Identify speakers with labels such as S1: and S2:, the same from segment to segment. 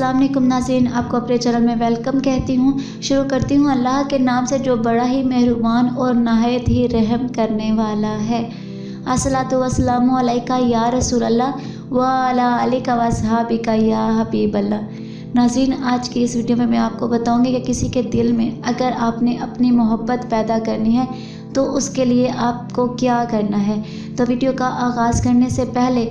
S1: अस्सलाम वालेकुम नाज़रीन, आपको अपने चैनल में वेलकम कहती हूँ। शुरू करती हूँ अल्लाह के नाम से जो बड़ा ही मेहरबान और नहायत ही रहम करने वाला है। अस्सलातु वस्सलामु अलैका या रसूल अल्लाह व अला आलिका व अस्हाबिका या हबीब अल्लाह। नाज़रीन, आज की इस वीडियो में मैं आपको बताऊंगी कि किसी के दिल में अगर आपने अपनी मोहब्बत पैदा करनी है तो उसके लिए आपको क्या करना है। तो वीडियो का आगाज़ करने से पहले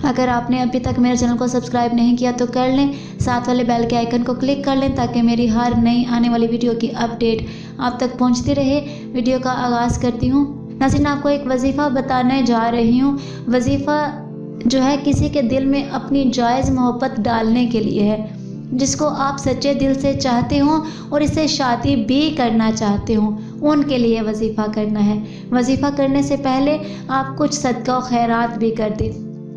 S1: अगर आपने अभी तक मेरे चैनल को सब्सक्राइब नहीं किया तो कर लें, साथ वाले बेल के आइकन को क्लिक कर लें ताकि मेरी हर नई आने वाली वीडियो की अपडेट आप तक पहुंचती रहे। वीडियो का आगाज़ करती हूं। नाज़रीन, आपको एक वजीफ़ा बताने जा रही हूं। वजीफ़ा जो है किसी के दिल में अपनी जायज़ मोहब्बत डालने के लिए है, जिसको आप सच्चे दिल से चाहते हो और इससे शादी भी करना चाहते हो, उनके लिए वजीफ़ा करना है। वजीफ़ा करने से पहले आप कुछ सदका और खैरात भी कर दें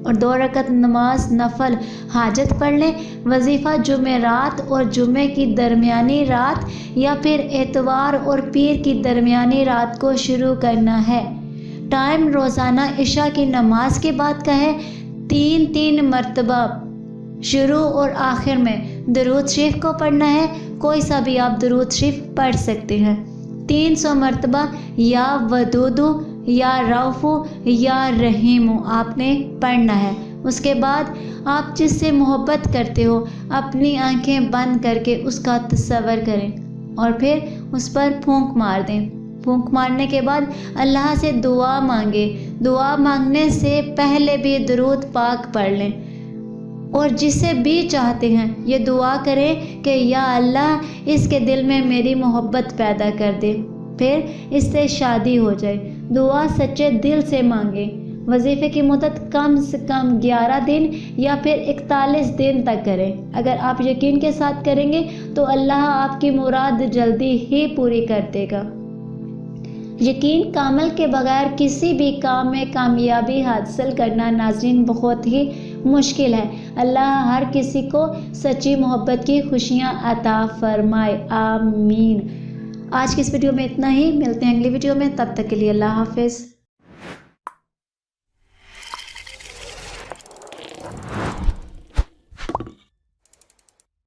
S1: और 2 रकत नमाज नफल हाजत पढ़ लें। वजीफ़ा जुमेरात और जुमे की दरमियानी रात या फिर एतवार और पीर की दरमियानी रात को शुरू करना है। टाइम रोज़ाना इशा की नमाज के बाद का है। 3 मरतबा शुरू और आखिर में दरूद शरीफ को पढ़ना है। कोई सा भी आप दरूद शरीफ पढ़ सकते हैं। 300 मरतबा या वदूदु या रऊफ़ु या रहीमु आपने पढ़ना है। उसके बाद आप जिससे मोहब्बत करते हो अपनी आंखें बंद करके उसका तस्वर करें और फिर उस पर फूंक मार दें। फूंक मारने के बाद अल्लाह से दुआ मांगे। दुआ मांगने से पहले भी दरूद पाक पढ़ लें और जिसे भी चाहते हैं ये दुआ करें कि या अल्लाह इसके दिल में मेरी मोहब्बत पैदा कर दे, फिर इससे शादी हो जाए। दुआ सच्चे दिल से मांगे। वजीफ़े की मुद्दत कम से कम 11 दिन या फिर 41 दिन तक करें। अगर आप यकीन के साथ करेंगे तो अल्लाह आपकी मुराद जल्दी ही पूरी कर देगा। यकीन कामल के बगैर किसी भी काम में कामयाबी हासिल करना नाज़रीन बहुत ही मुश्किल है। अल्लाह हर किसी को सच्ची मोहब्बत की खुशियाँ अता फरमाए, आमीन। आज की इस वीडियो में इतना ही। मिलते हैं अगली वीडियो में, तब तक के लिए अल्लाह हाफ़िज़।